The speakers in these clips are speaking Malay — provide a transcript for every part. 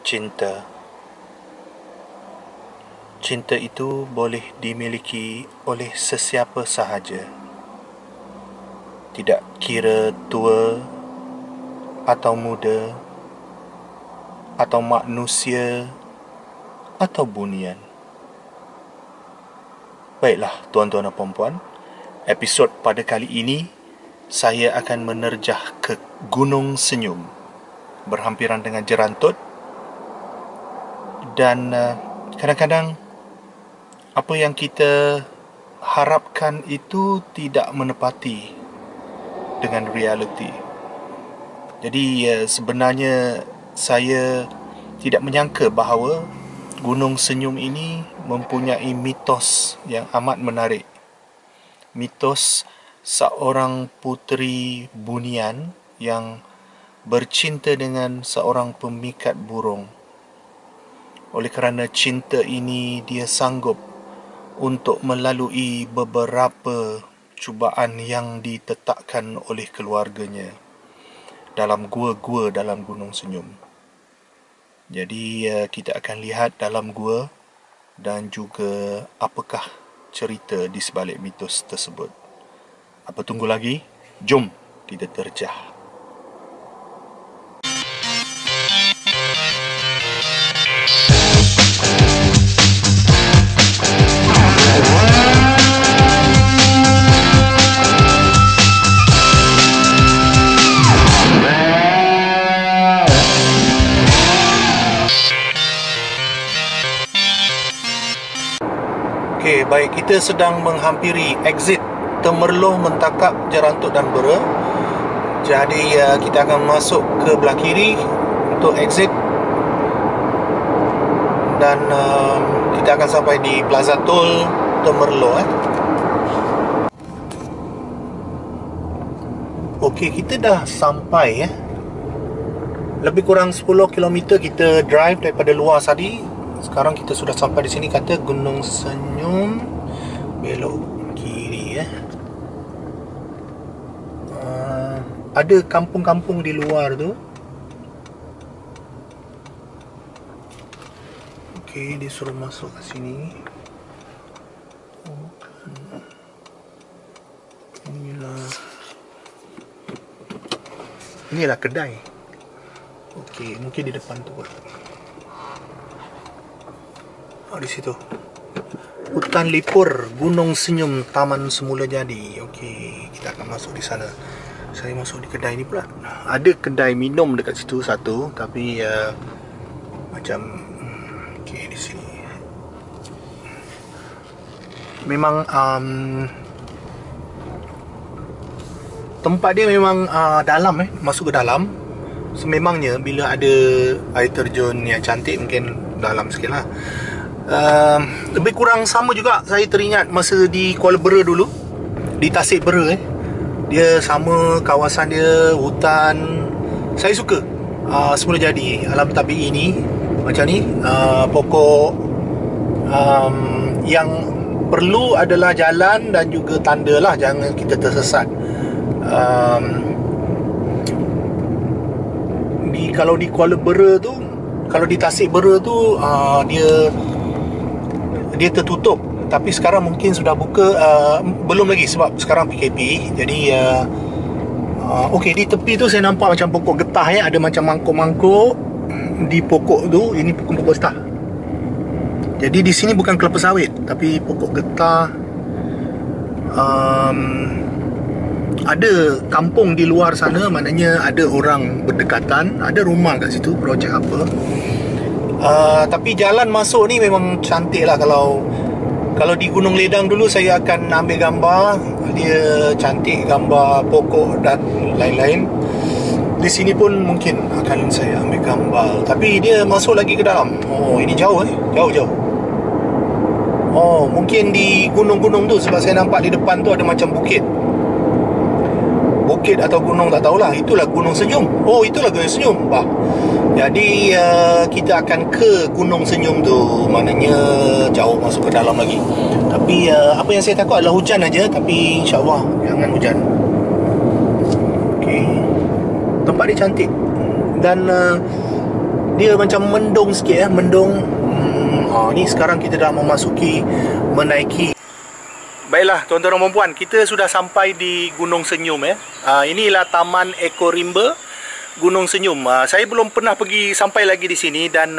Cinta. Cinta itu boleh dimiliki oleh sesiapa sahaja. Tidak kira tua atau muda, atau manusia atau bunian. Baiklah, tuan-tuan dan puan-puan, episod pada kali ini saya akan menerjah ke Gunung Senyum, berhampiran dengan Jerantut. Dan kadang-kadang apa yang kita harapkan itu tidak menepati dengan realiti. Jadi sebenarnya saya tidak menyangka bahawa Gunung Senyum ini mempunyai mitos yang amat menarik. Mitos seorang puteri bunian yang bercinta dengan seorang pemikat burung. Oleh kerana cinta ini, dia sanggup untuk melalui beberapa cubaan yang ditetapkan oleh keluarganya dalam gua-gua dalam Gunung Senyum. Jadi kita akan lihat dalam gua dan juga apakah cerita di sebalik mitos tersebut. Apa tunggu lagi? Jom kita terjah. Okey, baik, kita sedang menghampiri exit Temerloh, Mentakap, Jerantut dan Bera. Jadi kita akan masuk ke belah kiri untuk exit. Dan kita akan sampai di Plaza Tol Temerloh. Okey, kita dah sampai lebih kurang 10 km kita drive daripada luar tadi. Sekarang kita sudah sampai di sini, kata Gunung Senyum, belok kiri. Ada kampung-kampung di luar tu. Okey, dia suruh masuk ke sini. Inilah kedai. Okey, mungkin di depan tu. Di situ. Hutan Lipur, Gunung Senyum, Taman Semula Jadi. Okey, kita akan masuk di sana. Saya masuk di kedai ni pula. Ada kedai minum dekat situ satu, tapi macam okey, di sini. Memang tempat dia memang dalam masuk ke dalam. Sememangnya bila ada air terjun yang cantik, mungkin dalam sikit lah. Lebih kurang sama juga saya teringat masa di Kuala Bera dulu, di Tasik Bera. Dia sama kawasan dia, hutan. Saya suka Semula Jadi, alam tabi'i ni macam ni. Pokok yang perlu adalah jalan dan juga tanda lah, jangan kita tersesat. Kalau di Kuala Bera tu, kalau di Tasik Bera tu dia tertutup, tapi sekarang mungkin sudah buka. Belum lagi sebab sekarang PKP. Jadi okey, di tepi tu saya nampak macam pokok getah ada macam mangkuk-mangkuk di pokok tu. Ini pokok getah. Jadi di sini bukan kelapa sawit, tapi pokok getah. Ada kampung di luar sana, maknanya ada orang berdekatan, ada rumah kat situ, projek apa. Tapi jalan masuk ni memang cantik lah. Kalau di Gunung Ledang dulu saya akan ambil gambar. Dia cantik, gambar pokok dan lain-lain. Di sini pun mungkin akan saya ambil gambar. Tapi dia masuk lagi ke dalam. Oh, ini jauh jauh. Oh, mungkin di gunung-gunung tu, sebab saya nampak di depan tu ada macam bukit atau gunung, tak tahulah. Itulah Gunung Senyum. Oh, itulah Gunung Senyum. Jadi kita akan ke Gunung Senyum tu. Maknanya jauh masuk ke dalam lagi. Tapi apa yang saya takut adalah hujan aja. Tapi insyaAllah jangan hujan. Okey, tempat dia cantik. Dan Dia macam mendung sikit mendung. Ni sekarang kita dah menaiki. Baiklah tuan-tuan dan puan, kita sudah sampai di Gunung Senyum inilah Taman Ekorimba Gunung Senyum. Saya belum pernah pergi sampai lagi di sini, dan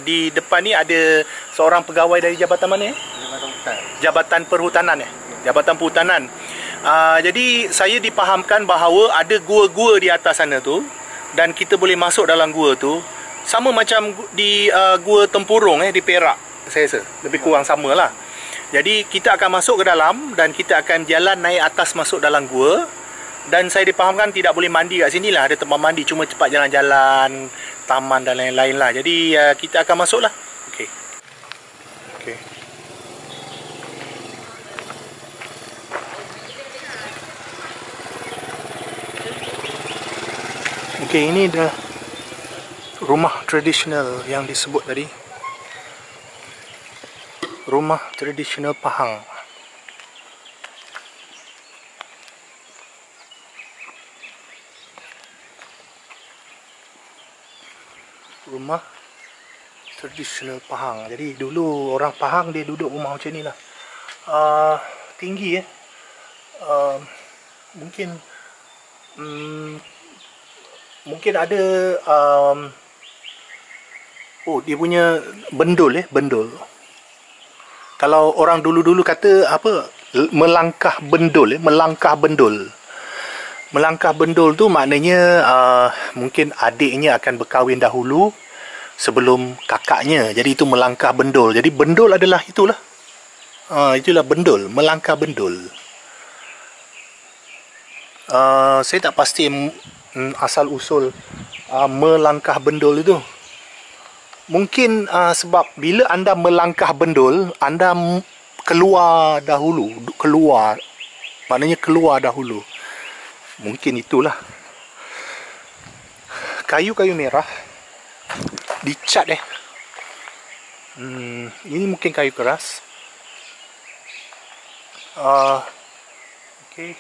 di depan ni ada seorang pegawai dari jabatan mana Jabatan Perhutanan Jabatan Perhutanan. Jadi saya dipahamkan bahawa ada gua-gua di atas sana tu, dan kita boleh masuk dalam gua tu sama macam di Gua Tempurung di Perak. Saya rasa lebih kurang samalah. Jadi kita akan masuk ke dalam dan kita akan jalan naik atas masuk dalam gua. Dan saya dipahamkan tidak boleh mandi kat sini lah. Ada tempat mandi, cuma cepat jalan-jalan, taman dan lain-lain lah. Jadi kita akan masuk lah. Okey. Okey. Okey, ini dah rumah tradisional yang disebut tadi. Rumah tradisional Pahang. Rumah tradisional Pahang. Jadi dulu orang Pahang dia duduk rumah macam ni lah. Tinggi mungkin mungkin ada dia punya bendul bendul. Kalau orang dulu-dulu kata apa, melangkah bendul melangkah bendul. Melangkah bendul tu maknanya mungkin adiknya akan berkahwin dahulu sebelum kakaknya. Jadi itu melangkah bendul. Jadi bendul adalah itulah. Itulah bendul, melangkah bendul. Saya tak pasti asal usul melangkah bendul itu. Mungkin sebab bila anda melangkah bendul, anda keluar dahulu. Maknanya keluar dahulu. Mungkin itulah. Kayu-kayu merah dicat ini mungkin kayu keras. Okey.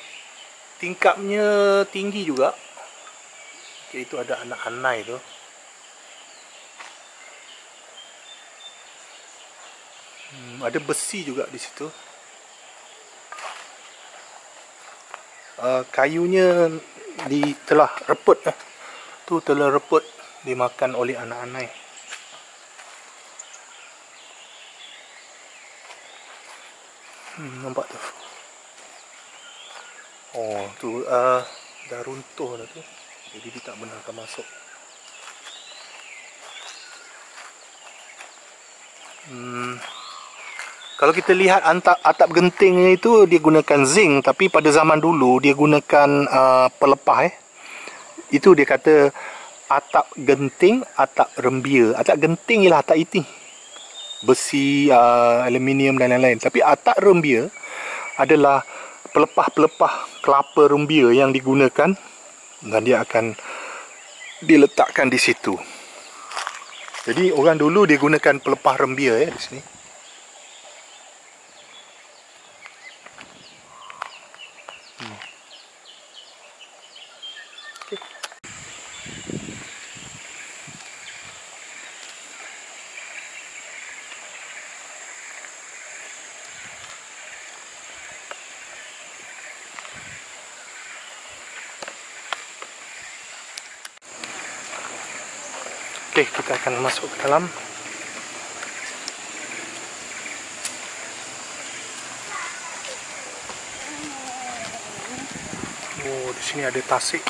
Tingkapnya tinggi juga. Okey, itu ada anak anai tu. Ada besi juga di situ. Kayunya telah reput tu telah reput dimakan oleh anak anai. Nampak tu. Tu dah runtuh dah tu. Jadi dia tak benarkan masuk. Kalau kita lihat atap gentingnya itu dia gunakan zinc, tapi pada zaman dulu dia gunakan pelepah Itu dia kata atap genting, atap rembia. Atap genting ialah atap iti. Besi, aluminium dan lain-lain. Tapi atap rembia adalah pelepah-pelepah kelapa rembia yang digunakan, dan dia akan diletakkan di situ. Jadi orang dulu dia gunakan pelepah rembia di sini. Okey, kita akan masuk ke dalam. Di sini ada tasik.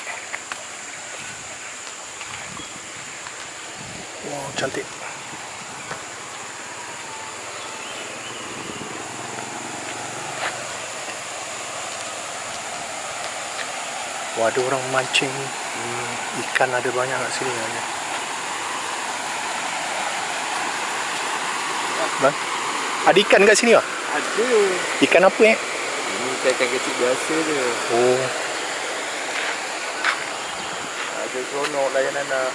Cantik. Ada orang mancing ikan, ada banyak kat sini. Bang, ada ikan kat sini ke? Ada. Ikan apa Ini ikan kecil biasa je. Ada seronok layan anak.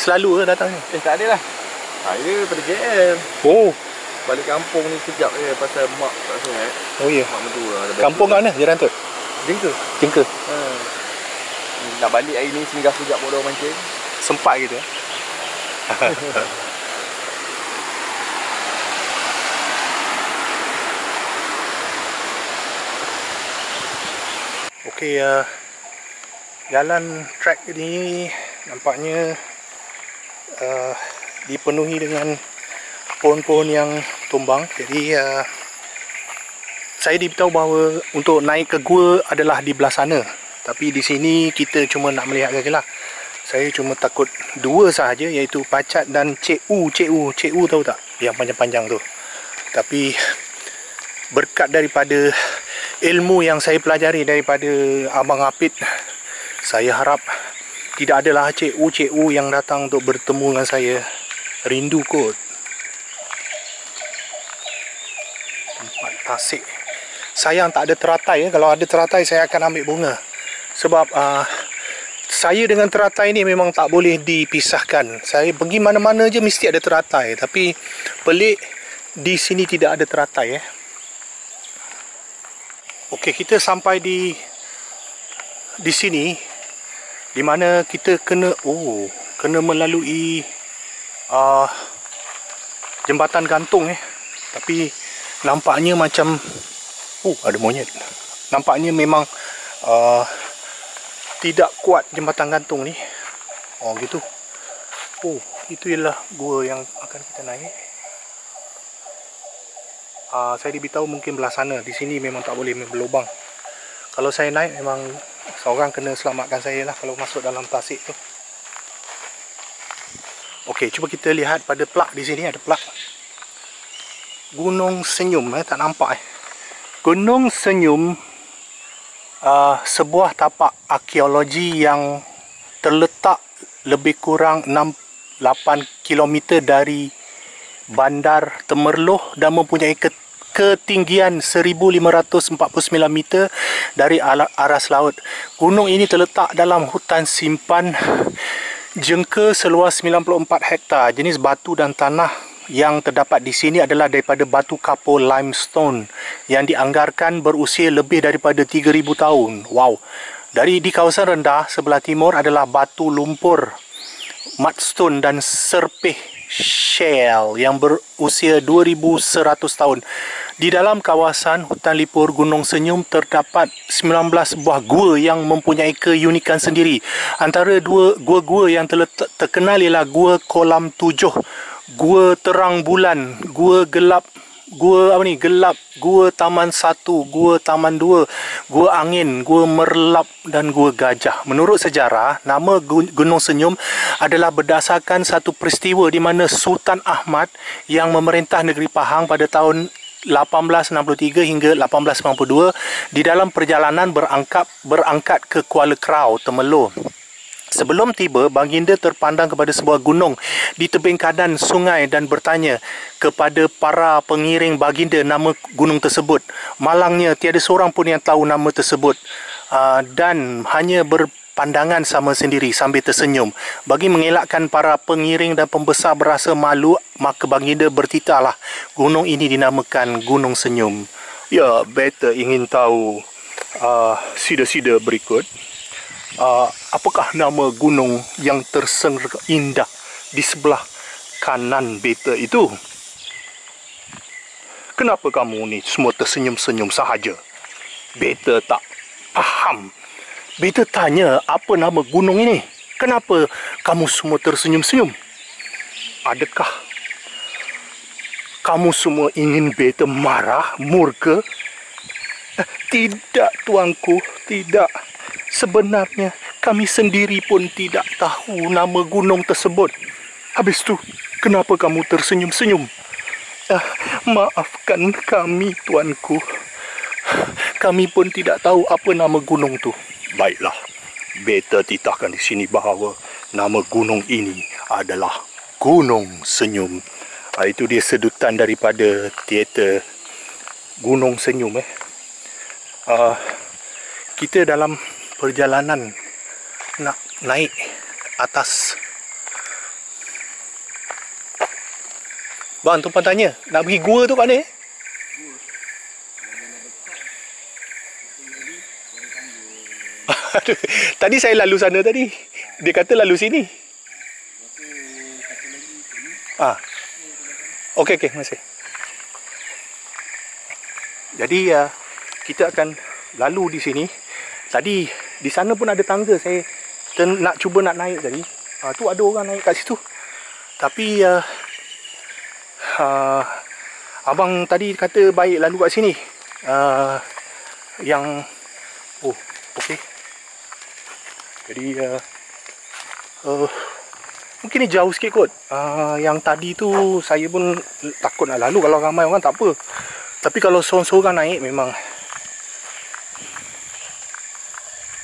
Selalu ke datang ni? Tak ada lah. Saya daripada JM. Balik kampung ni sekejap je pasal mak tak sihat. Mak mentua lah. Kampung kat mana? Jalan tu? Jengka. Jengka. Nak balik hari ni singgah sekejap bodoh mancing. sempat gitu. Okey, jalan trek ini nampaknya dipenuhi dengan pohon-pohon yang tumbang. Jadi saya diberitahu bahawa untuk naik ke gua adalah di belah sana. Tapi di sini kita cuma nak melihat sajalah. Saya cuma takut dua sahaja, iaitu Pacat dan Cik U. Cik U tahu tak? Yang panjang-panjang tu. Tapi berkat daripada ilmu yang saya pelajari daripada Abang Apit, saya harap tidak adalah Cik U yang datang untuk bertemu dengan saya. Rindu kot. Tempat tasik. Sayang tak ada teratai. Kalau ada teratai saya akan ambil bunga. Sebab saya dengan teratai ni memang tak boleh dipisahkan. Saya pergi mana-mana je mesti ada teratai. Tapi pelik di sini tidak ada teratai. Okey, kita sampai di sini, di mana kita kena melalui jembatan gantung. Tapi nampaknya macam ada monyet. Nampaknya memang tidak kuat jembatan gantung ni. Gitu. Itu ialah gua yang akan kita naik. Saya diberitahu mungkin belah sana. Di sini memang tak boleh berlubang. Kalau saya naik memang seorang kena selamatkan saya lah kalau masuk dalam tasik tu. Okey, cuba kita lihat pada plak di sini. Ada plak Gunung Senyum. Tak nampak. Gunung Senyum, sebuah tapak arkeologi yang terletak lebih kurang 8 km dari Bandar Temerloh dan mempunyai ketinggian 1549 meter dari aras laut. Gunung ini terletak dalam hutan simpan jengka seluas 94 hektar. Jenis batu dan tanah yang terdapat di sini adalah daripada batu kapur limestone yang dianggarkan berusia lebih daripada 3000 tahun. Wow. Di kawasan rendah sebelah timur adalah batu lumpur, mudstone dan serpih shell yang berusia 2100 tahun. Di dalam kawasan hutan lipur Gunung Senyum terdapat 19 buah gua yang mempunyai keunikan sendiri. Antara dua gua-gua yang terkenal ialah Gua Kolam 7, Gua Terang Bulan, Gua Gelap, Gua Taman 1, Gua Taman 2, Gua Angin, Gua Merlap dan Gua Gajah. Menurut sejarah, nama Gunung Senyum adalah berdasarkan satu peristiwa di mana Sultan Ahmad yang memerintah negeri Pahang pada tahun 1863 hingga 1892 di dalam perjalanan berangkat ke Kuala Krau, Temerloh. Sebelum tiba, baginda terpandang kepada sebuah gunung di tebing kanan sungai dan bertanya kepada para pengiring baginda nama gunung tersebut. Malangnya tiada seorang pun yang tahu nama tersebut dan hanya berpandangan sama sendiri sambil tersenyum. Bagi mengelakkan para pengiring dan pembesar berasa malu, maka baginda bertitahlah gunung ini dinamakan Gunung Senyum. Ya, beta ingin tahu sida-sida berikut. Apakah nama gunung yang tersenggara indah di sebelah kanan beta itu? Kenapa kamu ni semua tersenyum-senyum sahaja? Beta tak faham. Beta tanya apa nama gunung ini. Kenapa kamu semua tersenyum-senyum? Adakah kamu semua ingin beta marah, murka? Tidak, tuanku, tidak. Sebenarnya kami sendiri pun tidak tahu nama gunung tersebut. Habis tu, kenapa kamu tersenyum-senyum? Maafkan kami, tuanku. Kami pun tidak tahu apa nama gunung tu. Baiklah, beta titahkan di sini bahawa nama gunung ini adalah Gunung Senyum. Itu dia sedutan daripada teater Gunung Senyum. Kita dalam perjalanan nak naik atas. Bang, tumpang tanya, nak pergi gua tu kat mana? Tadi saya lalu sana tadi. Dia kata lalu sini. Okey, terima kasih. Jadi kita akan lalu di sini. Tadi di sana pun ada tangga, saya nak cuba nak naik tadi. Tu ada orang naik kat situ. Tapi abang tadi kata baik lalu kat sini. Okey. Jadi mungkin ni jauh sikit kot. Yang tadi tu saya pun takut nak lalu. Kalau ramai orang tak apa. Tapi kalau seorang-seorang naik memang.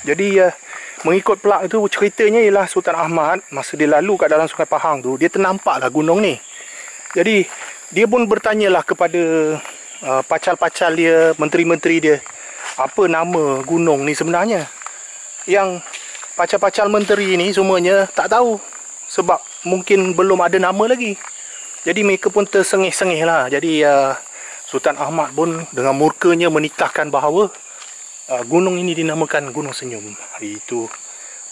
Jadi mengikut plak itu ceritanya ialah Sultan Ahmad masa dia lalu kat dalam Sungai Pahang tu, dia ternampaklah gunung ni. Jadi dia pun bertanyalah kepada pacal-pacal dia, menteri-menteri dia, apa nama gunung ni sebenarnya. Yang pacal-pacal menteri ni semuanya tak tahu, sebab mungkin belum ada nama lagi. Jadi mereka pun tersengih-sengih lah. Jadi Sultan Ahmad pun dengan murkanya menitahkan bahawa gunung ini dinamakan Gunung Senyum. Itu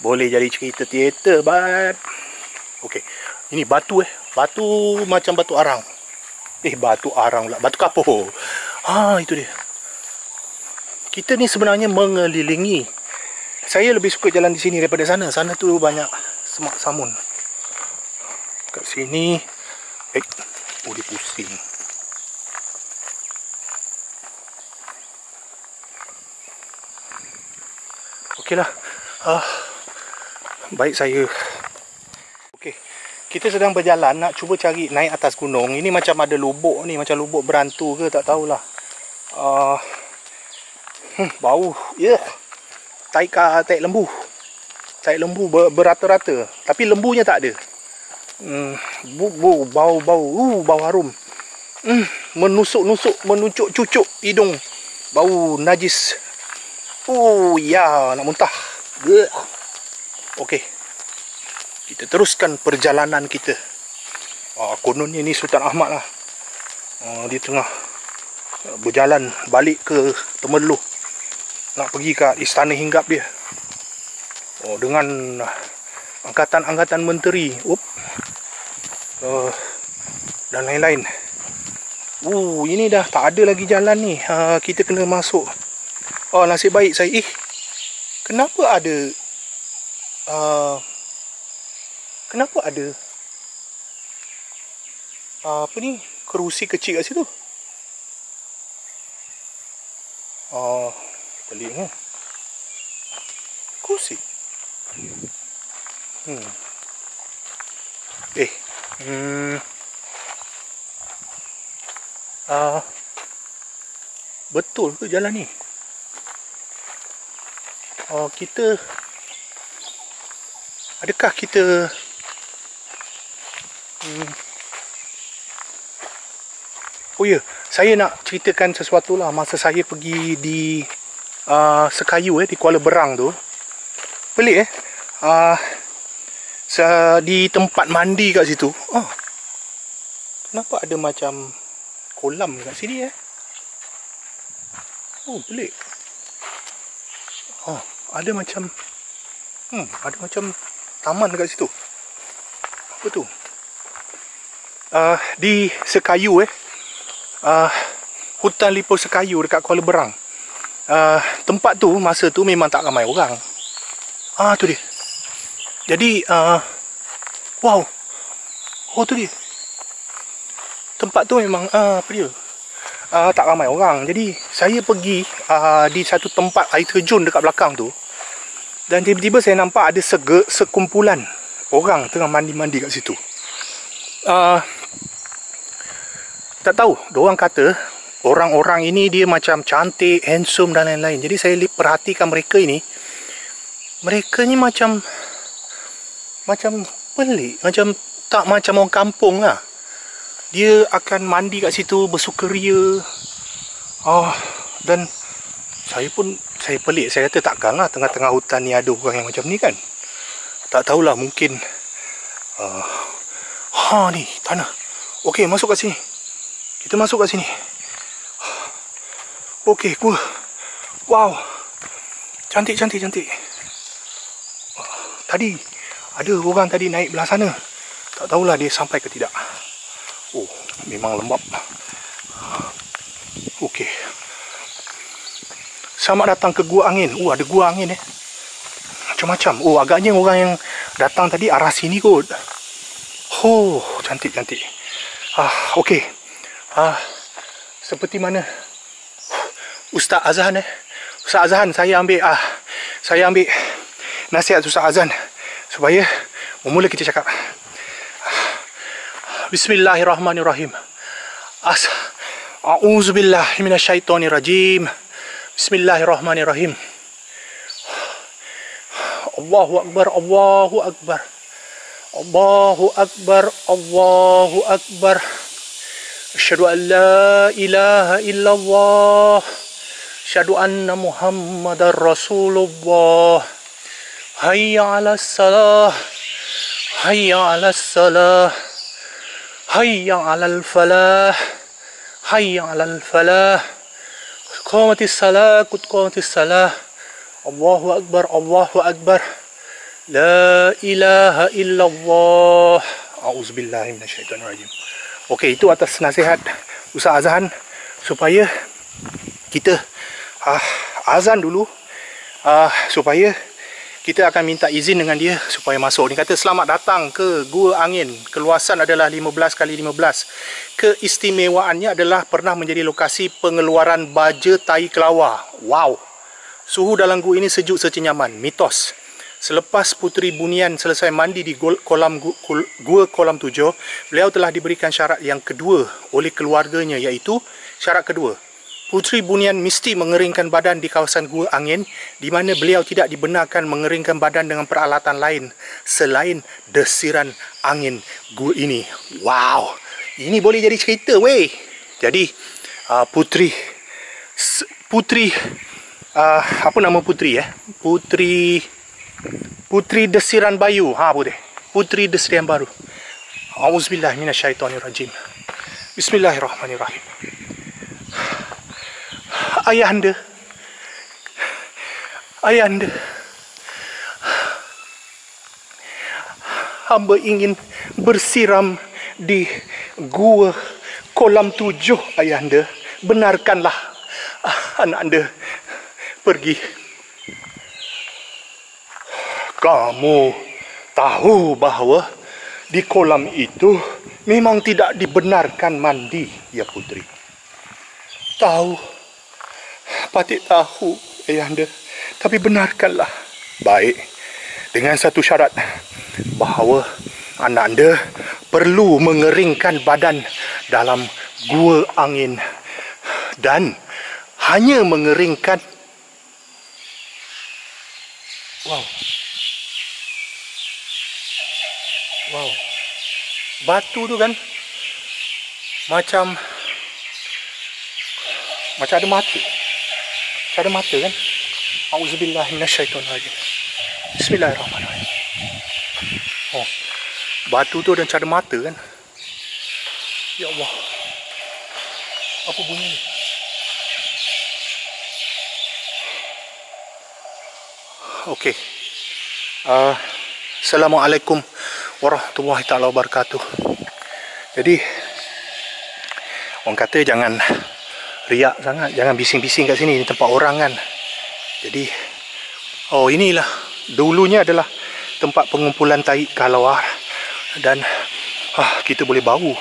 boleh jadi cerita teater, but okey. Ini batu batu macam batu arang. Batu arang pula, batu kapur. Itu dia. Kita ni sebenarnya mengelilingi. Saya lebih suka jalan di sini daripada sana. Sana tu banyak semak samun. Kat sini dia pusing. Okeylah. Baik saya. Okey. Kita sedang berjalan nak cuba cari naik atas gunung. Ini macam ada lubuk ni, macam lubuk berantu ke tak tahulah. Bau. Tai lembu. Tai lembu berata-rata, tapi lembunya tak ada. Bau harum. Menusuk-nusuk, menucuk-cucuk hidung. Bau najis. Nak muntah. Okey. Kita teruskan perjalanan kita. Kononnya ni Sultan Ahmad lah. Dia tengah berjalan balik ke Temerloh. Nak pergi ke istana hinggap dia. Dengan angkatan-angkatan menteri. Dan lain-lain. Ini dah tak ada lagi jalan ni. Kita kena masuk. Nasib baik saya. Kenapa ada apa ni, kerusi kecil kat situ? Pelik kan? Kerusi. Betul ke jalan ni? Adakah kita saya nak ceritakan sesuatu lah. Masa saya pergi di Sekayu di Kuala Berang tu, pelik di tempat mandi kat situ, kenapa ada macam kolam kat sini pelik. Ada macam taman dekat situ. Apa tu? Di Sekayu hutan Lipur Sekayu dekat Kuala Berang. Tempat tu masa tu memang tak ramai orang. Tu dia. Jadi tu dia. Tempat tu memang apa dia? Tak ramai orang. Jadi saya pergi di satu tempat air terjun dekat belakang tu. Dan tiba-tiba saya nampak ada sekumpulan orang tengah mandi-mandi kat situ. Tak tahu, diorang kata orang-orang ini dia macam cantik, handsome dan lain-lain. Jadi saya perhatikan mereka ini. Mereka ni macam pelik, macam tak macam orang kampung lah. Dia akan mandi kat situ bersukaria. Dan saya pelik. Saya kata takkanlah tengah-tengah hutan ni ada orang yang macam ni kan. Tak tahulah, mungkin ni tanah. Okey, masuk kat sini. Kita masuk kat sini. Okey, gua. Wow. Cantik. Tadi ada orang tadi naik belah sana. Tak tahulah dia sampai ke tidak. Oh, memang lembap. Okey. Selamat datang ke Gua Angin. Ada gua angin macam-macam. Agaknya orang yang datang tadi arah sini kot. Cantik-cantik. Okey. Seperti mana Ustaz Azhan Ustaz Azhan, saya ambil nasihat Ustaz Azhan supaya memula kita cakap. Bismillahirrahmanirrahim. A'udzubillahi minasyaitonirrajim. Bismillahirrahmanirrahim. Allahu akbar, Allahu akbar. Allahu akbar, Allahu akbar. Asyhadu an la ilaha illallah. Asyhadu anna Muhammadar Rasulullah. Hayya 'alas salah. Hayya 'alas salah. Hayya 'alal falah. Hayya 'alal falah. Qamatis salah, qamatis salah. Allahu akbar, Allahu akbar. La ilaha illallah. A'udzubillahi minasyaitonirrajim. Okey, itu atas nasihat Ustaz Azhan supaya kita azan dulu, supaya kita akan minta izin dengan dia supaya masuk. Dia kata selamat datang ke Gua Angin. Keluasan adalah 15x15. Keistimewaannya adalah pernah menjadi lokasi pengeluaran baja tai kelawar. Wow. Suhu dalam gua ini sejuk secenyaman. Mitos. Selepas Puteri Bunian selesai mandi di Gua Kolam 7, beliau telah diberikan syarat yang kedua oleh keluarganya, iaitu syarat kedua. Puteri Bunian mesti mengeringkan badan di kawasan Gua Angin, di mana beliau tidak dibenarkan mengeringkan badan dengan peralatan lain selain desiran angin gua ini. Wow, ini boleh jadi cerita weh. Jadi Puteri apa nama Puteri Puteri Desiran Bayu. Boleh. Puteri Desiran Baru. Auzubillahi minasyaitonirrajim. Bismillahirrahmanirrahim. Ayahanda, hamba ingin bersiram di Gua Kolam 7, Ayahanda. Benarkanlah anak anda pergi. Kamu tahu bahawa di kolam itu memang tidak dibenarkan mandi, ya Puteri? Tahu. Patut tahu, Ayahanda. Tapi benarkanlah. Baik. Dengan satu syarat, bahawa anak anda perlu mengeringkan badan dalam Gua Angin. Dan hanya mengeringkan... Wow. Batu tu kan macam ada mata. Macam ada mata kan? Auzubillahi minasyaitonirrajim. Bismillahirrahmanirrahim. Batu tu ada macam ada mata kan? Ya Allah. Apa bunyi ni? Okey. Assalamualaikum warahmatullahi ta'ala wabarakatuh. Jadi orang kata jangan riak sangat, jangan bising-bising kat sini, ini tempat orang kan. Jadi inilah dulunya adalah tempat pengumpulan tai kelawar. Dan kita boleh bau,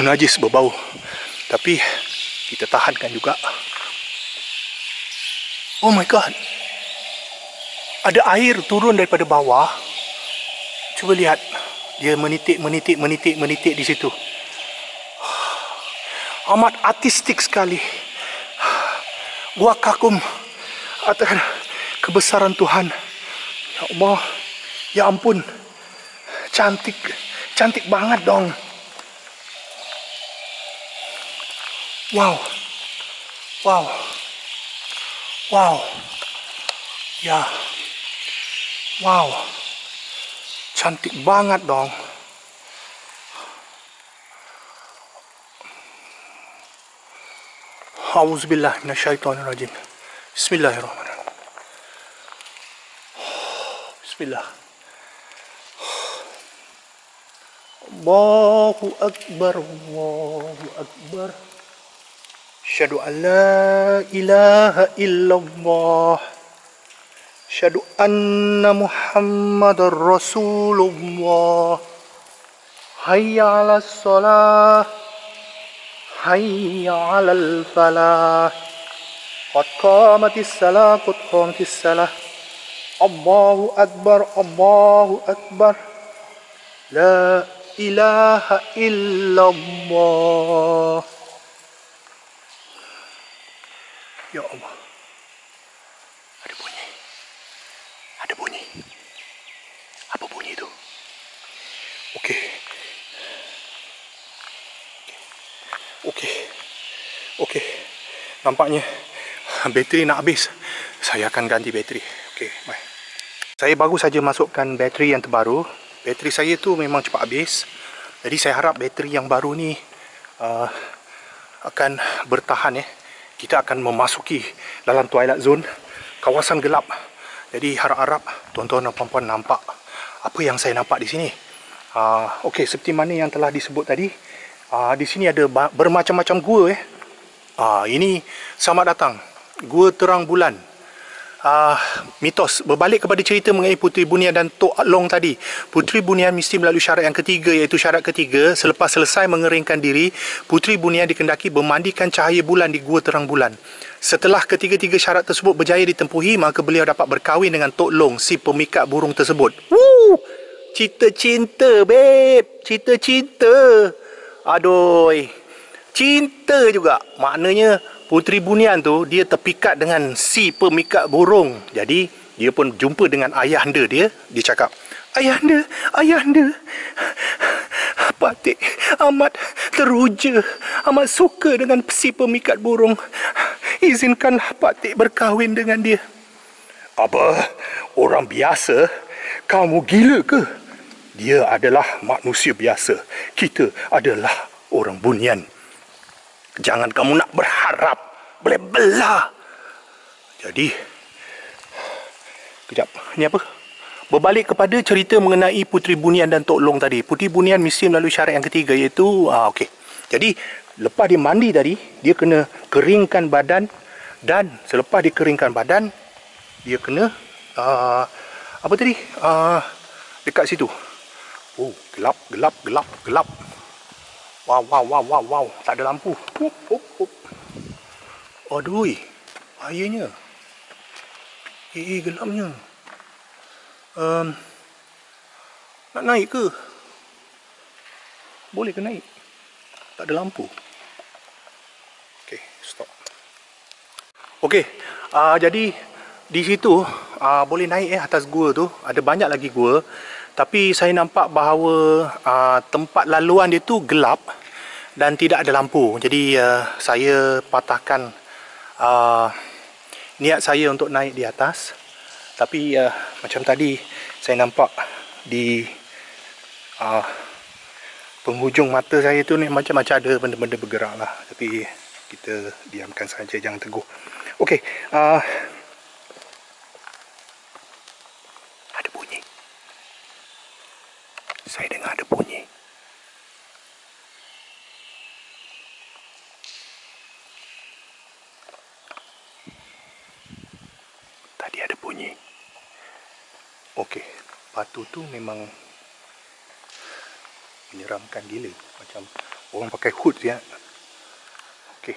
najis, berbau. Tapi kita tahankan juga. Oh my god, ada air turun daripada bawah. Cuba lihat, dia menitik di situ. Amat artistik sekali. Gua kagum atas kebesaran Tuhan. Ya Allah, ya ampun, cantik banget dong. Wow, ya, wow, cantik banget dong. Auzubillahi minasyaitonirrajim. Bismillahirrahmanirrahim. Bismillah. Allahu Akbar, Allahu Akbar. Asyhadu an la ilaha illallah. Asyhadu anna Muhammadar Rasulullah. Hayya 'alas shalah. Hayya 'alal falah. Qad qamatis salah, qad qamatis salah. Allahu Akbar, Allahu Akbar. La ilaha illallah. Ya Allah. Ada bunyi. Ada bunyi. Apa bunyi itu? Okey. Okey. Okey. Nampaknya bateri nak habis. Saya akan ganti bateri. Okey, bye. Saya baru saja masukkan bateri yang terbaru. Bateri saya tu memang cepat habis. Jadi saya harap bateri yang baru ni akan bertahan Kita akan memasuki dalam twilight zone, kawasan gelap. Jadi harap-harap tuan-tuan dan puan-puan nampak apa yang saya nampak di sini. Okey, seperti mana yang telah disebut tadi, di sini ada bermacam-macam gua ini selamat datang Gua Terang Bulan. Mitos berbalik kepada cerita mengenai Puteri Bunian dan Tok Long tadi. Puteri Bunian mesti melalui syarat yang ketiga, iaitu syarat ketiga, selepas selesai mengeringkan diri, Puteri Bunian dikendaki bermandikan cahaya bulan di Gua Terang Bulan. Setelah ketiga-tiga syarat tersebut berjaya ditempuhi, maka beliau dapat berkahwin dengan Tok Long, si pemikat burung tersebut. Woo! Cerita cinta, babe. Cerita cinta. Aduh, cinta juga. Maknanya Puteri Bunian tu dia terpikat dengan si pemikat burung. Jadi dia pun jumpa dengan ayahanda dia. Dia cakap, "Ayahanda, ayahanda, Patik amat teruja, amat suka dengan si pemikat burung. Izinkanlah Patik berkahwin dengan dia." "Apa? Orang biasa? Kamu gila ke? Dia adalah manusia biasa. Kita adalah orang Bunian. Jangan kamu nak berharap boleh belah." Jadi, kejap, ni apa? Berbalik kepada cerita mengenai Puteri Bunian dan Tok Long tadi. Puteri Bunian mesti melalui syarat yang ketiga, iaitu okey. Jadi, lepas dia mandi tadi, dia kena keringkan badan, dan selepas dikeringkan badan, dia kena apa tadi? Dekat situ. Oh, gelap, gelap, gelap, gelap. Wow, wow, wow, wow, wow. Tak ada lampu. Aduh, bahayanya. Gelapnya. Nak naik ke? Boleh ke naik? Tak ada lampu. Okey, stop. Okey, jadi di situ boleh naik atas gua tu. Ada banyak lagi gua. Tapi saya nampak bahawa tempat laluan dia tu gelap dan tidak ada lampu. Jadi saya patahkan niat saya untuk naik di atas. Tapi macam tadi saya nampak di penghujung mata saya tu ni macam-macam ada benda-benda bergerak lah. Tapi kita diamkan saja, jangan teguh. Okey, ada bunyi. Saya dengar ada bunyi. Tadi ada bunyi. Okey, batu tu memang menyeramkan gila. Macam orang pakai hood ya. Okey.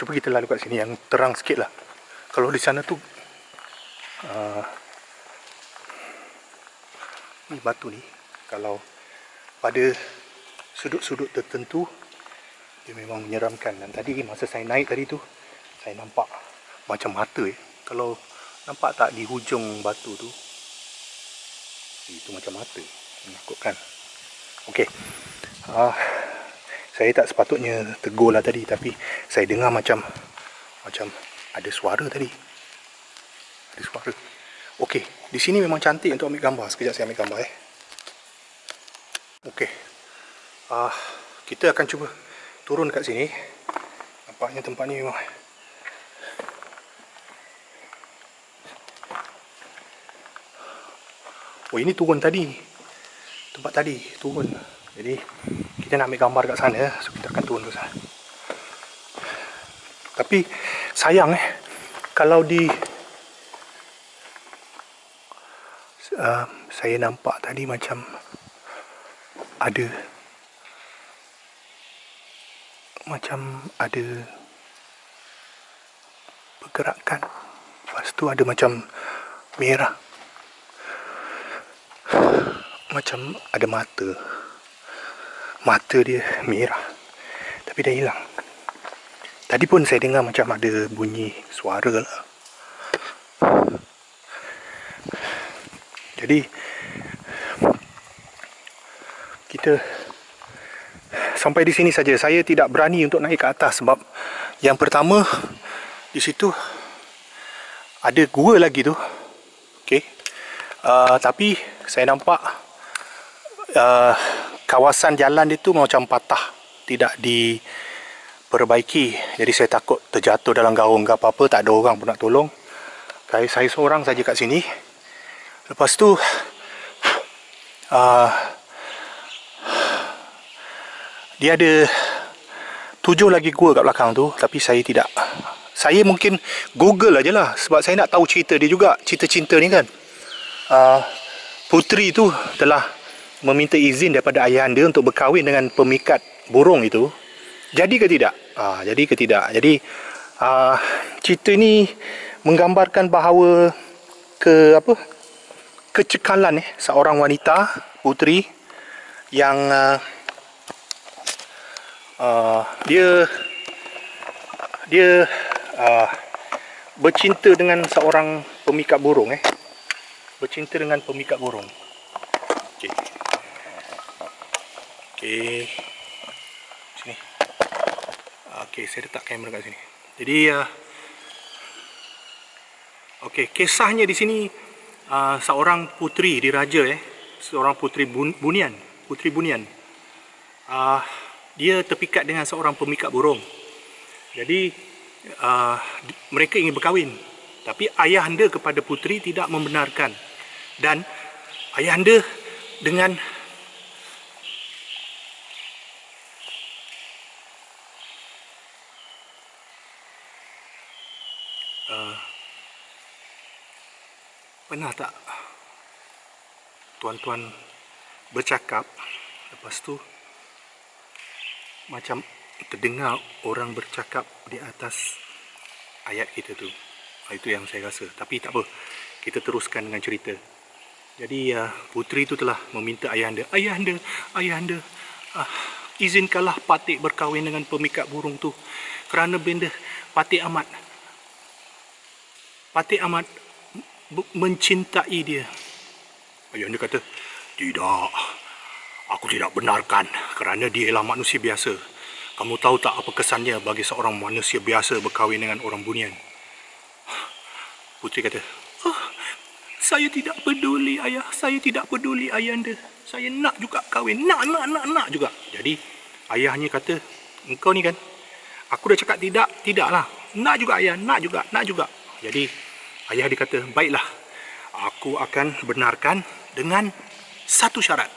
Cuba kita lalu kat sini yang terang sikit lah. Kalau di sana tu ni batu ni, kalau pada sudut-sudut tertentu dia memang menyeramkan. Dan tadi masa saya naik tadi tu, saya nampak macam mata Kalau nampak tak di hujung batu tu, itu macam mata, menakutkan. Okey, saya tak sepatutnya tegur lah tadi, tapi saya dengar macam ada suara tadi. Ada suara. Okey, di sini memang cantik untuk ambil gambar. Sekejap saya ambil gambar Okey. Kita akan cuba turun kat sini. Nampaknya tempat ni memang ini turun tadi. tempat tadi turun. Jadi kita nak ambil gambar kat sana, so kita akan turun ke sana. Tapi sayang kalau saya nampak tadi macam ada pergerakan. Lepas tu ada macam merah, macam ada mata dia merah, tapi dah hilang. Tadi pun saya dengar macam ada bunyi suara lah. Jadi kita sampai di sini saja. Saya tidak berani untuk naik ke atas sebab yang pertama di situ ada gua lagi tu. Okey. Tapi saya nampak kawasan jalan itu macam patah, tidak diperbaiki. Jadi saya takut terjatuh dalam gaung ke apa-apa, tak ada orang pun nak tolong. Saya seorang saja kat sini. Lepas tu dia ada 7 lagi gua kat belakang tu, tapi saya tidak. Saya mungkin Google aja lah sebab saya nak tahu cerita dia juga, cerita cinta ni kan. Puteri tu telah meminta izin daripada ayahanda untuk berkahwin dengan pemikat burung itu. Jadi ke tidak? Jadi cerita ni menggambarkan bahawa kecekalan seorang wanita, puteri yang dia bercinta dengan seorang pemikat burung bercinta dengan pemikat burung. Okey. Sini. Okey, saya letak kamera kat sini. Jadi kisahnya di sini seorang puteri diraja seorang puteri bunian, dia terpikat dengan seorang pemikat burung. Jadi mereka ingin berkahwin, tapi ayahanda kepada puteri tidak membenarkan. Dan ayahanda dengan pernah tak tuan-tuan bercakap, lepas tu macam terdengar orang bercakap di atas ayat kita tu. Itu yang saya rasa. Tapi tak apa, kita teruskan dengan cerita. Jadi puteri itu telah meminta ayahanda, izinkanlah Patik berkahwin dengan pemikat burung tu, kerana benda Patik amat mencintai dia. Ayahanda kata, tidak, aku tidak benarkan, kerana dia ialah manusia biasa. Kamu tahu tak apa kesannya bagi seorang manusia biasa berkahwin dengan orang bunian? Puteri kata, saya tidak peduli ayah, saya tidak peduli ayahanda. Saya nak juga kahwin, nak juga. Jadi ayahnya kata, engkau ni kan, aku dah cakap tidaklah. Nak juga ayah, nak juga. Jadi ayah dia kata, baiklah, aku akan benarkan dengan satu syarat.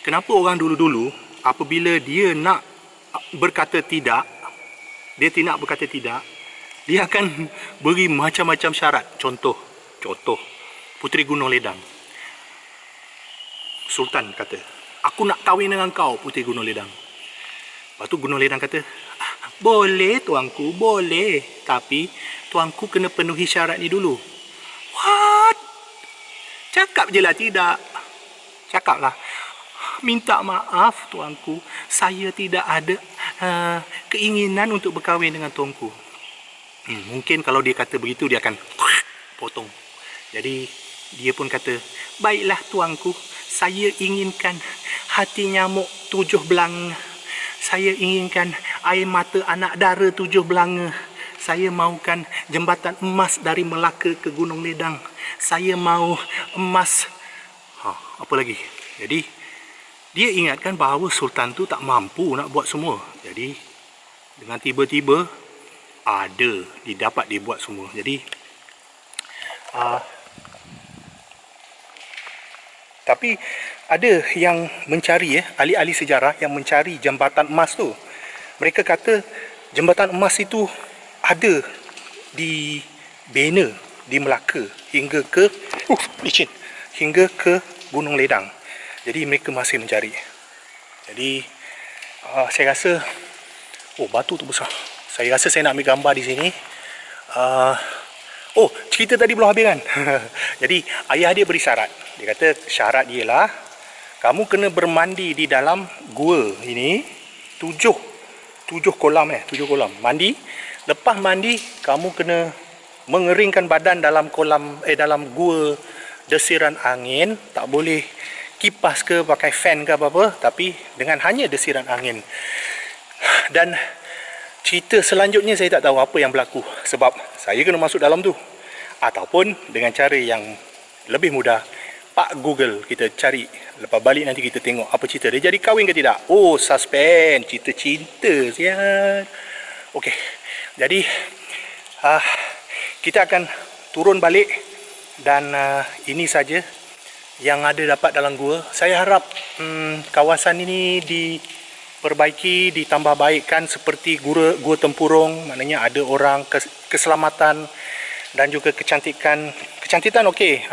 Kenapa orang dulu-dulu apabila dia nak berkata tidak, dia akan beri macam-macam syarat. Contoh, Puteri Gunung Ledang. Sultan kata, aku nak kahwin dengan kau, Puteri Gunung Ledang. Lepas tu Gunung Ledang kata, boleh tuanku, boleh, tapi tuanku kena penuhi syarat ni dulu. What? Cakap je lah tidak. Cakaplah, minta maaf tuanku, saya tidak ada keinginan untuk berkahwin dengan tuanku. Mungkin kalau dia kata begitu, dia akan potong. Jadi dia pun kata, baiklah tuanku, saya inginkan hati nyamuk 7 belanga. Saya inginkan air mata anak dara 7 belanga. Saya mahukan jembatan emas dari Melaka ke Gunung Ledang. Saya mahu emas. Apa lagi? Jadi dia ingatkan bahawa Sultan tu tak mampu nak buat semua. Jadi dengan tiba-tiba dapat dibuat semua. Jadi Tapi ada yang mencari, ahli-ahli sejarah yang mencari jambatan emas tu. Mereka kata jambatan emas itu ada di Bena, di Melaka hingga ke licin, hingga ke Gunung Ledang. Jadi mereka masih mencari. Jadi saya rasa batu tu besar. Saya rasa saya nak ambil gambar di sini. Cerita tadi belum habis kan. Jadi ayah dia beri syarat. Dia kata syarat dia lah, kamu kena bermandi di dalam gua ini 7 kolam 7 kolam. Mandi. Lepas mandi kamu kena mengeringkan badan dalam kolam dalam gua desiran angin. Tak boleh kipas ke pakai fan ke apa-apa, tapi dengan hanya desiran angin. Dan cerita selanjutnya saya tak tahu apa yang berlaku, sebab saya kena masuk dalam tu. Ataupun dengan cara yang lebih mudah, Pak Google, kita cari, lepas balik nanti kita tengok apa cerita dia, jadi kahwin ke tidak. Suspense, cerita cinta sihat. Okey, jadi kita akan turun balik. Dan ini saja yang ada dapat dalam gua. Saya harap kawasan ini diperbaiki, ditambah baikkan seperti gua tempurung. Maknanya ada orang, keselamatan dan juga kecantikan okey.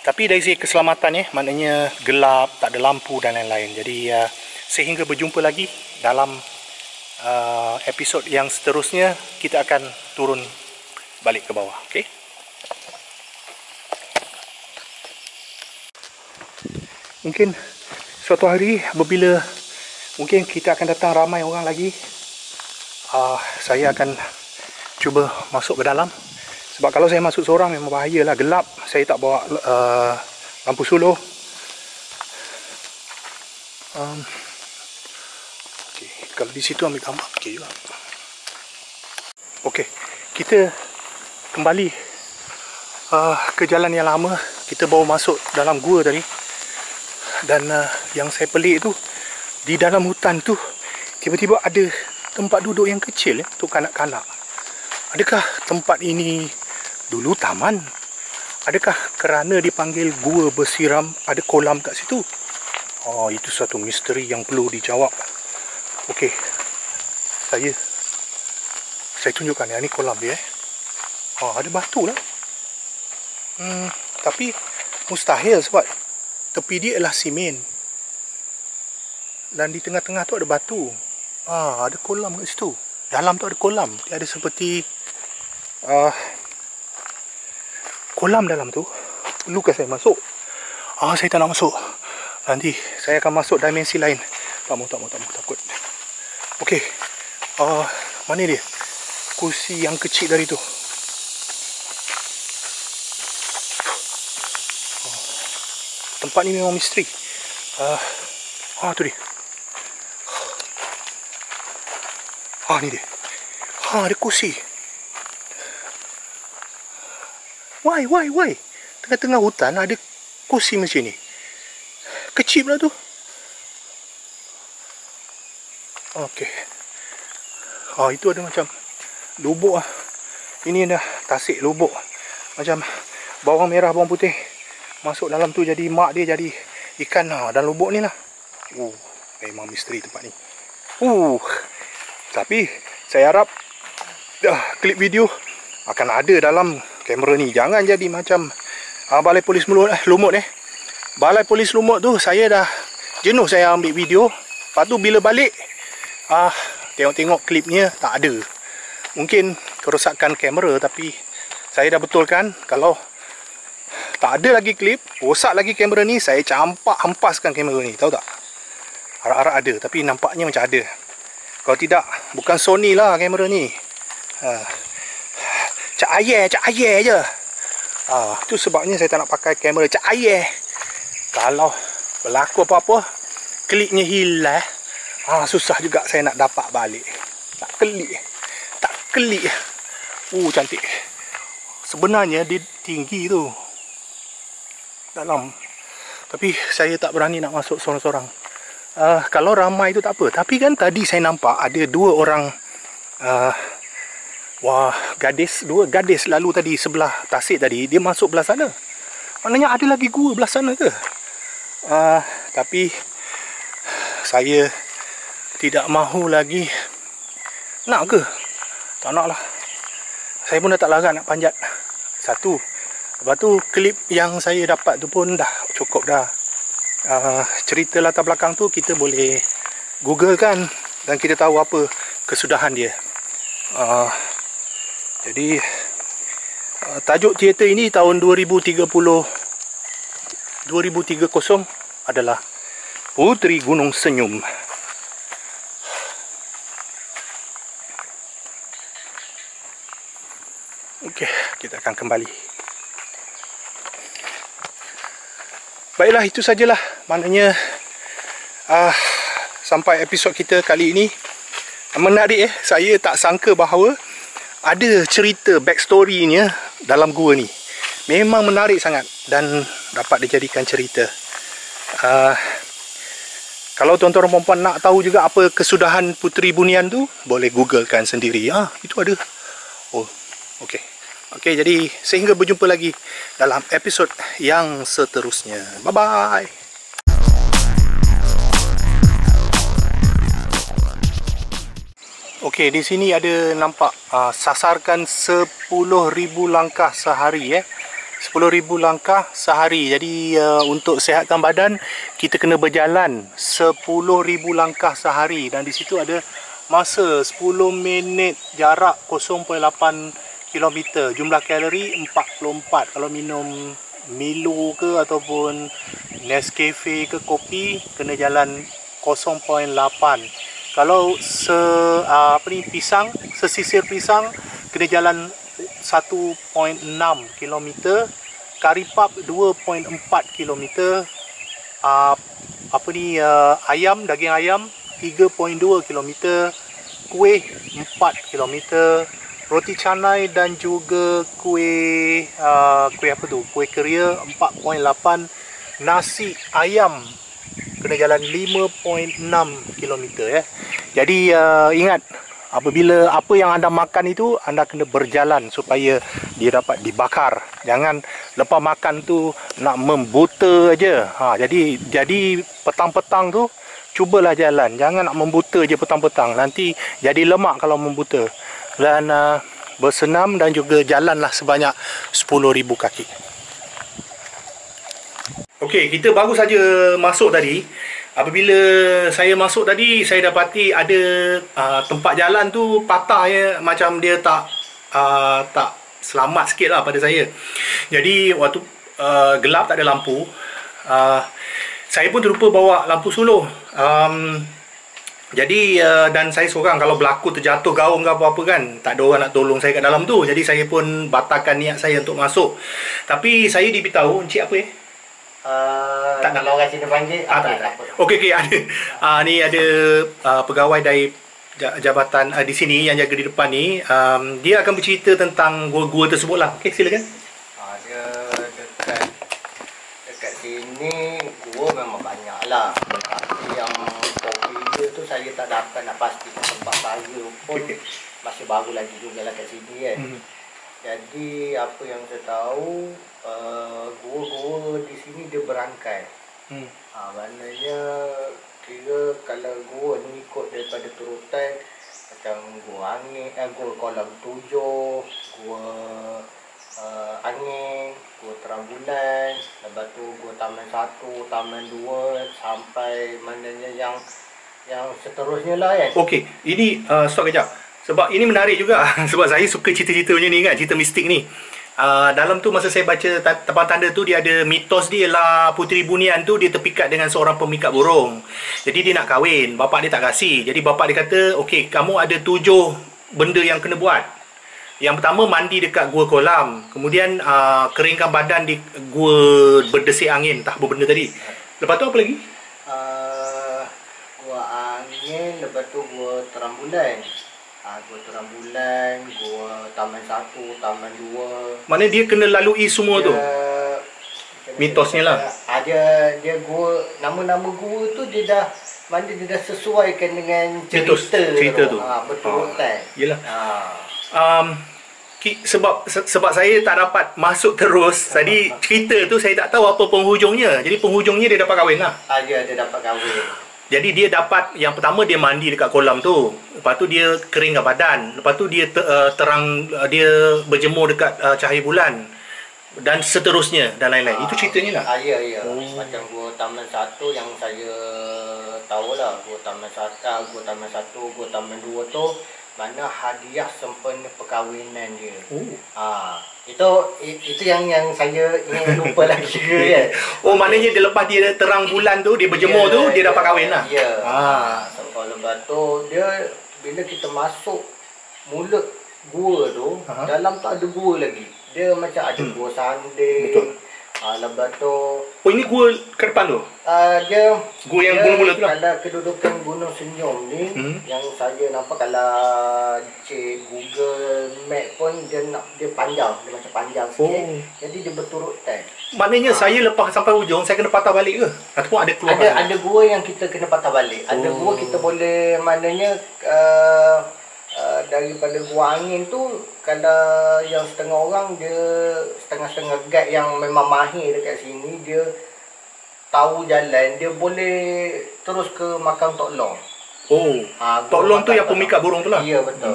Tapi dari segi keselamatan maknanya gelap, tak ada lampu dan lain-lain. Jadi sehingga berjumpa lagi dalam episod yang seterusnya, kita akan turun balik ke bawah. Okey. Mungkin suatu hari apabila mungkin kita akan datang ramai orang lagi, saya akan cuba masuk ke dalam. Sebab kalau saya masuk seorang memang bahayalah, gelap. Saya tak bawa lampu suluh. Okay. Kalau di situ ambil gambar okey juga. Okey, kita kembali ke jalan yang lama. Kita baru masuk dalam gua tadi. Dan yang saya pelik tu, di dalam hutan tu tiba-tiba ada tempat duduk yang kecil untuk kanak-kanak. Adakah tempat ini dulu taman? Adakah kerana dipanggil gua bersiram ada kolam kat situ? Itu satu misteri yang perlu dijawab. Okey, saya tunjukkan ni kolam dia. Ada batu lah. Tapi mustahil sebab tepi dia ialah simen. Dan di tengah-tengah tu ada batu. Ada kolam kat situ. Dalam tu ada kolam. Dia ada seperti kolam dalam tu. Perlukah saya masuk? Saya tak nak masuk. Nanti saya akan masuk dimensi lain. Tak mau, takut. Okey. Mana dia? Kursi yang kecil dari tu. Tempat ni memang misteri. Tu dia. Ni dia. Ada kursi. Why? Tengah-tengah hutan ada kursi macam ni. Kecil pula tu. Okey. Itu ada macam lubuk lah. Ini dah tasik lubuk. Macam bawang merah, bawang putih. Masuk dalam tu jadi mak dia jadi ikan dan lubuk ni lah. Memang misteri tempat ni. Tapi saya harap klip video akan ada dalam kamera ni. Jangan jadi macam Balai Polis Lumut Balai Polis Lumut tu saya dah jenuh saya ambil video. Lepas tu bila balik tengok-tengok klipnya tak ada. Mungkin kerosakan kamera, tapi saya dah betulkan kalau tak ada lagi klip, rosak lagi kamera ni, saya hempaskan kamera ni, tahu tak? Harap-harap ada, tapi nampaknya macam ada. Kalau tidak, bukan Sony lah kamera ni. Cak ayah je. Itu sebabnya saya tak nak pakai kamera cak ayah. Kalau berlaku apa-apa, kliknya hilang, susah juga saya nak dapat balik. Tak klik. Cantik. Sebenarnya dia tinggi tu dalam, tapi saya tak berani nak masuk seorang-seorang. Kalau ramai itu tak apa. Tapi kan tadi saya nampak ada dua orang dua gadis lalu tadi sebelah tasik tadi. Dia masuk belah sana. Maknanya ada lagi gua belah sana ke? Tapi saya tidak mahu lagi. Nak ke? Tak nak lah. Saya pun dah tak larat nak panjat. Satu. Lepas tu klip yang saya dapat tu pun dah cukup dah. Cerita latar belakang tu kita boleh Google kan, dan kita tahu apa kesudahan dia. Jadi tajuk teater ini tahun 2030 adalah Puteri Gunung Senyum. Okey, kita akan kembali. Baiklah, itu sajalah. Maknanya sampai episod kita kali ini. Menarik saya tak sangka bahawa ada cerita backstory-nya dalam gua ni. Memang menarik sangat dan dapat dijadikan cerita. Kalau tuan-tuan dan puan nak tahu juga apa kesudahan Puteri Bunian tu, boleh googlekan sendiri. Itu ada. Oh, okey. Okey, jadi sehingga berjumpa lagi dalam episod yang seterusnya. Bye-bye. Okey, di sini ada nampak sasarkan 10,000 langkah sehari 10,000 langkah sehari. Jadi untuk sihatkan badan kita kena berjalan 10,000 langkah sehari, dan di situ ada masa 10 minit, jarak 0.8 km, jumlah kalori 44. Kalau minum Milo ke ataupun Nescafe ke kopi kena jalan 0.8. Kalau pisang, sesisir pisang kena jalan 1.6 km, karipap 2.4 km, ayam, daging ayam 3.2 km, kuih 4 km, roti canai dan juga kuih keria 4.8, nasi ayam kena jalan 5.6 km Jadi ingat, apabila apa yang anda makan itu, anda kena berjalan supaya dia dapat dibakar. Jangan lepas makan tu nak membuta aja. Jadi petang-petang tu cubalah jalan. Jangan nak membuta je petang-petang. Nanti jadi lemak kalau membuta. Dan bersenam dan juga jalanlah sebanyak 10,000 kaki. Okey, kita baru saja masuk tadi. Apabila saya masuk tadi, saya dapati ada tempat jalan tu patah macam dia tak selamat sikit lah pada saya. Jadi waktu gelap, tak ada lampu, saya pun terlupa bawa lampu suluh. Jadi dan saya seorang, kalau berlaku terjatuh gaung ke apa-apa kan, tak ada orang nak tolong saya kat dalam tu. Jadi saya pun batalkan niat saya untuk masuk. Tapi saya diberitahu, encik apa tak nak orang sini panggil. Tak. Okey, ada. Ni ada pegawai dari jabatan di sini yang jaga di depan ni. Dia akan bercerita tentang gua-gua tersebut lah. Okey, silakan. Dia dekat sini gua memang banyak lah. Tapi yang kopi dia tu saya tak dapat nak pastikan tempat saya pun masih baru lagi juga lah kat sini kan. Jadi apa yang saya tahu, gua-gua di sini dia berangkai. Maknanya kira kalau gua ni ikut daripada turutan macam gua angin, gua kolam 7, gua angin, gua terang bulan, lepas tu gua taman 1, taman 2 sampai maknanya yang seterusnya lah kan. Okey, ini stop kejap. Sebab ini menarik juga. Sebab saya suka cerita-cerita macam ni kan, cerita mistik ni. Dalam tu masa saya baca tempat tanda tu, dia ada mitos dia lah, Puteri Bunian tu dia terpikat dengan seorang pemikat burung. Jadi dia nak kahwin, bapak dia tak kasih. Jadi bapak dia kata, okey, kamu ada 7 benda yang kena buat. Yang pertama, mandi dekat gua kolam. Kemudian keringkan badan di gua berdesik angin. Tak apa benda tadi. Lepas tu apa lagi? Gua angin, lepas tu gua terang bulan. Gua terang bulan, gua taman 1, taman 2. Mana dia kena lalui semua tu? Mitosnya lah. Dia gua, nama-nama gua tu dia dah sesuaikan dengan cerita tu. Betul kan? Yelah. sebab saya tak dapat masuk terus. Jadi cerita tu saya tak tahu apa penghujungnya. Jadi penghujungnya dia dapat kahwin lah. Ya, dia dapat kahwin. Jadi dia dapat, yang pertama dia mandi dekat kolam tu. Lepas tu dia keringkan badan. Lepas tu dia dia berjemur dekat cahaya bulan. Dan seterusnya dan lain-lain. Itu ceritanya lah. Ya. Macam Gua Taman 1 yang saya tahu lah. Gua Taman 1, Gua Taman 2 tu mana hadiah sempena perkahwinan dia. Itu yang saya ingin lupa lagi kan. Maknanya dia lepas dia terang bulan tu, dia berjemur tu, dia dapat kahwin lah. Ya. Lepas tu dia bila kita masuk mulut gua tu, dalam tu ada gua lagi. Dia macam ada gua sanding. Betul. Lepas tu ini gua ke depan tu? Dia gua yang mula-mula tu lah. Kalau kedudukan Gunung Senyum ni yang saya nampak kalau cek Google Map pun dia panjang, dia macam panjang sikit. Jadi dia berturutan. Maknanya saya lepas sampai hujung saya kena patah balik ke? Ataupun ada keluar? Ada gua yang kita kena patah balik. Ada gua kita boleh maknanya daripada gua angin tu, kalau yang setengah orang dia setengah-setengah guide yang memang mahir dekat sini, dia tahu jalan, dia boleh terus ke makam Tok Long. Tok Long tu yang pemikat burung tu lah? Ya, betul.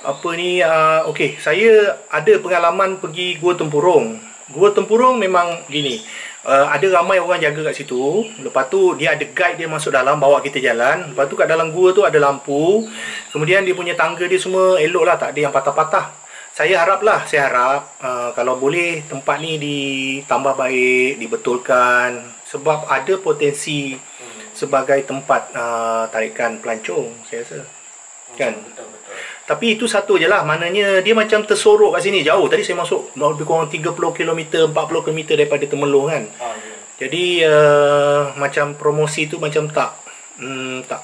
Apa ni, okey, saya ada pengalaman pergi Gua Tempurung. Gua Tempurung memang gini, ada ramai orang jaga kat situ. Lepas tu dia ada guide dia masuk dalam, bawa kita jalan. Lepas tu kat dalam gua tu ada lampu. Kemudian dia punya tangga dia semua elok lah, tak ada yang patah-patah. Saya harap kalau boleh tempat ni ditambah baik, dibetulkan. Sebab ada potensi sebagai tempat tarikan pelancong, saya rasa. Kan? Betul. Tapi itu satu je lah, maknanya dia macam tersorok kat sini jauh. Tadi saya masuk lebih kurang 30 km, 40 km daripada Temerloh kan. Jadi macam promosi tu macam tak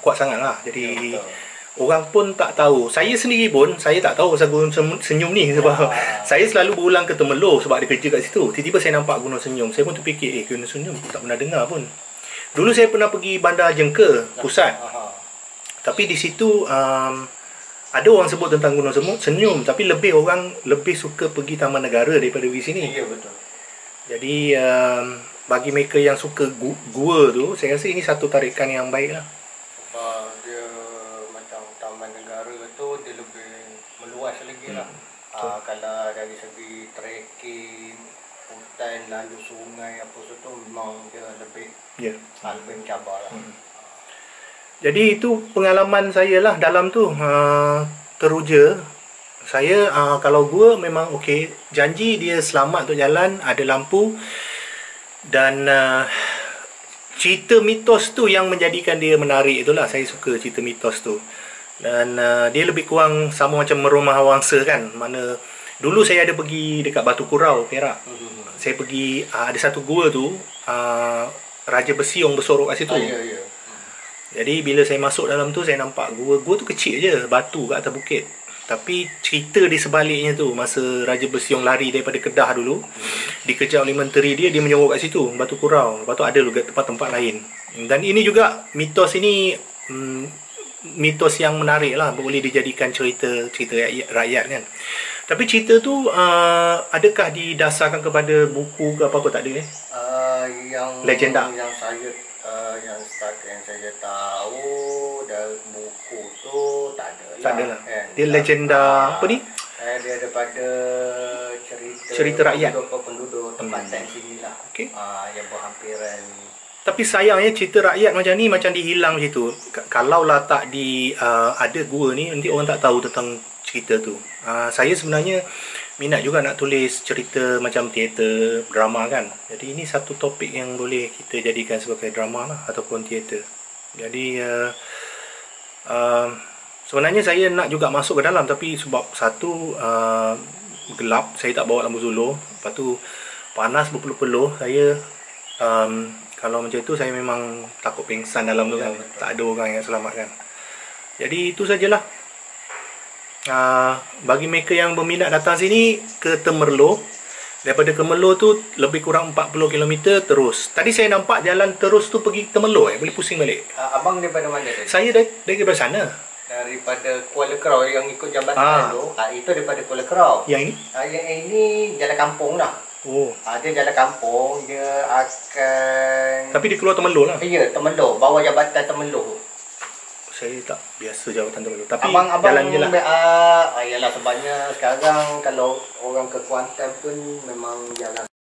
kuat sangat lah. Jadi orang pun tak tahu. Saya sendiri pun saya tak tahu pasal Gunung Senyum ni. Sebab saya selalu berulang ke Temerloh sebab ada kerja kat situ. Tiba-tiba saya nampak Gunung Senyum. Saya pun terfikir, Gunung Senyum tak pernah dengar pun. Dulu saya pernah pergi Bandar Jengke Pusat. Tapi di situ ada orang sebut tentang Gunung Senyum, tapi orang lebih suka pergi Taman Negara daripada pergi sini. Ya, betul. Jadi bagi mereka yang suka gua tu, saya rasa ini satu tarikan yang baik lah. Dia macam Taman Negara tu dia lebih meluas lagi lah. Kalau dari segi trekking, hutan, lalu sungai apa tu memang dia lebih lebih mencabar lah. Jadi itu pengalaman saya lah dalam tu, teruja. Saya kalau gua memang okey, janji dia selamat untuk jalan, ada lampu. Dan cerita mitos tu yang menjadikan dia menarik itulah. Saya suka cerita mitos tu. Dan dia lebih kurang sama macam Merumah Wangsa kan. Mana dulu saya ada pergi dekat Batu Kurau, Perak. Saya pergi, ada satu gua tu, Raja Besiong bersorok kat situ. Jadi bila saya masuk dalam tu, saya nampak gua tu kecil je, batu kat atas bukit. Tapi cerita di sebaliknya tu, masa Raja Besiong lari daripada Kedah dulu, dikejar oleh menteri dia menyorok kat situ, Batu Kurau. Lepas tu ada juga tempat-tempat lain. Dan ini juga, mitos ini mitos yang menarik lah, boleh dijadikan cerita rakyat kan. Tapi cerita tu adakah didasarkan kepada buku ke apa-apa? Tak ada legenda? Yang saya tahu dari buku tu tak ada lah. Tak ada lah. Dia legenda apa ni? Dia daripada cerita rakyat, penduduk tempatan sini lah. Yang berhampiran. Tapi sayangnya cerita rakyat macam ni macam dihilang macam tu. Kalau lah tak ada gua ni, nanti orang tak tahu tentang cerita tu. Saya sebenarnya minat juga nak tulis cerita macam teater, drama kan. Jadi ini satu topik yang boleh kita jadikan sebagai drama lah, ataupun teater. Jadi sebenarnya saya nak juga masuk ke dalam, tapi sebab satu gelap, saya tak bawa lampu solo. Lepas tu panas berpeluh-peluh. Saya kalau macam tu saya memang takut pingsan dalam tu kan. Tak ada orang yang selamatkan. Jadi itu sajalah. Bagi mereka yang berminat datang sini ke Temerloh, daripada Temerloh tu lebih kurang 40 km terus. Tadi saya nampak jalan terus tu pergi Temerloh, boleh pusing balik. Abang daripada mana tadi? Saya daripada sana. daripada Kuala Kerau yang ikut jambatan tu, itu daripada Kuala Kerau. Yang ini? Yang ini jalan kampung lah. Oh. Dia jalan kampung, dia akan... Tapi dia keluar Temelloh lah. Ya, Temelloh, bawah jabatan Temelloh. Saya tak biasa jabatan Temelloh. Tapi abang jalan je lah. Yalah sebabnya sekarang kalau orang ke Kuantan pun memang jalan